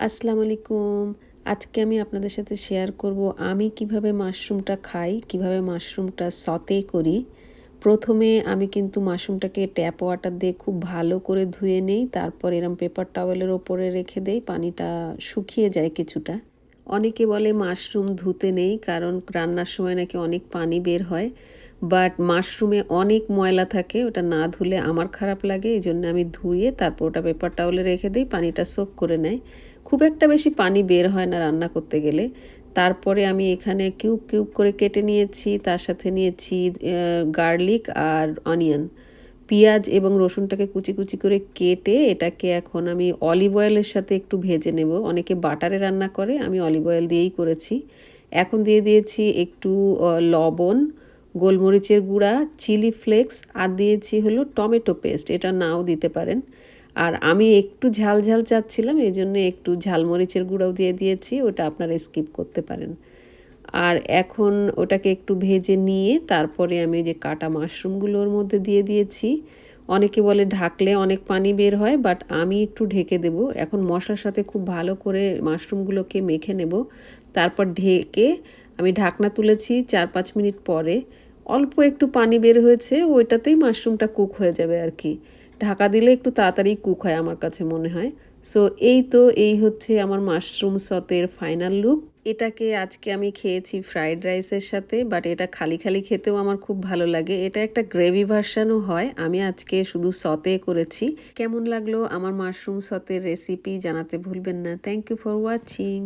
আসসালামু আলাইকুম। আজকে আমি আপনাদের সাথে শেয়ার করব আমি কিভাবে মাশরুমটা খাই, কিভাবে মাশরুমটা সতে করি। প্রথমে আমি কিন্তু মাশরুমটাকে ট্যাপ ওয়াটার দিয়ে খুব ভালো করে ধুয়ে নেই। তারপর এরম পেপার টাওয়েলের ওপরে রেখে দেই, পানিটা শুকিয়ে যায় কিছুটা। অনেকে বলে মাশরুম ধুতে নেই, কারণ রান্নার সময় নাকি অনেক পানি বের হয়। বাট মাশরুমে অনেক ময়লা থাকে, ওটা না ধুলে আমার খারাপ লাগে। এজন্য আমি ধুয়ে তারপর ওটা পেপার টাওয়েলে রেখে দিই, পানিটা সোক করে নেয়। খুব একটা বেশি পানি বের হয় না রান্না করতে গেলে। তারপরে আমি এখানে কিউব কিউব করে কেটে নিয়েছি, তার সাথে নিয়েছি গার্লিক আর অনিয়ন। পেঁয়াজ এবং রসুনটাকে কুচি কুচি করে কেটে এটাকে এখন আমি অলিভ অয়েলের সাথে একটু ভেজে নেব। অনেকে বাটারে রান্না করে, আমি অলিভ অয়েল দিয়েই করেছি। এখন দিয়ে দিয়েছি একটু লবণ, গোলমরিচের গুঁড়া, চিলি ফ্লেক্স আর দিয়েছি হলো টমেটো পেস্ট, এটা নাও দিতে পারেন। আর আমি একটু ঝাল ঝাল চাচ্ছিলাম, এই জন্য একটু ঝালমরিচের গুঁড়াও দিয়ে দিয়েছি, ওটা আপনারা স্কিপ করতে পারেন। আর এখন ওটাকে একটু ভেজে নিয়ে তারপরে আমি যে কাটা মাশরুমগুলোর মধ্যে দিয়ে দিয়েছি। অনেকে বলে ঢাকলে অনেক পানি বের হয়, বাট আমি একটু ঢেকে দেব। এখন মশলার সাথে খুব ভালো করে মাশরুমগুলোকে মেখে নেব। তারপর ঢেকে আমি ঢাকনা তুলেছি 4-5 মিনিট পরে। অল্প একটু পানি বের হয়েছে, ওইটাতেই মাশরুমটা কুক হয়ে যাবে আর কি। ঢাকা দিলে একটু তাড়াতাড়ি কুক হয় আমার কাছে মনে হয়। সো এই হচ্ছে আমার মাশরুম সতের ফাইনাল লুক। এটাকে আজকে আমি খেয়েছি ফ্রাইড রাইসের সাথে, বাট এটা খালি খালি খেতেও আমার খুব ভালো লাগে। এটা একটা গ্রেভি ভার্সানও হয়, আমি আজকে শুধু সতে করেছি। কেমন লাগলো আমার মাশরুম সতের রেসিপি জানাতে ভুলবেন না। Thank you for watching.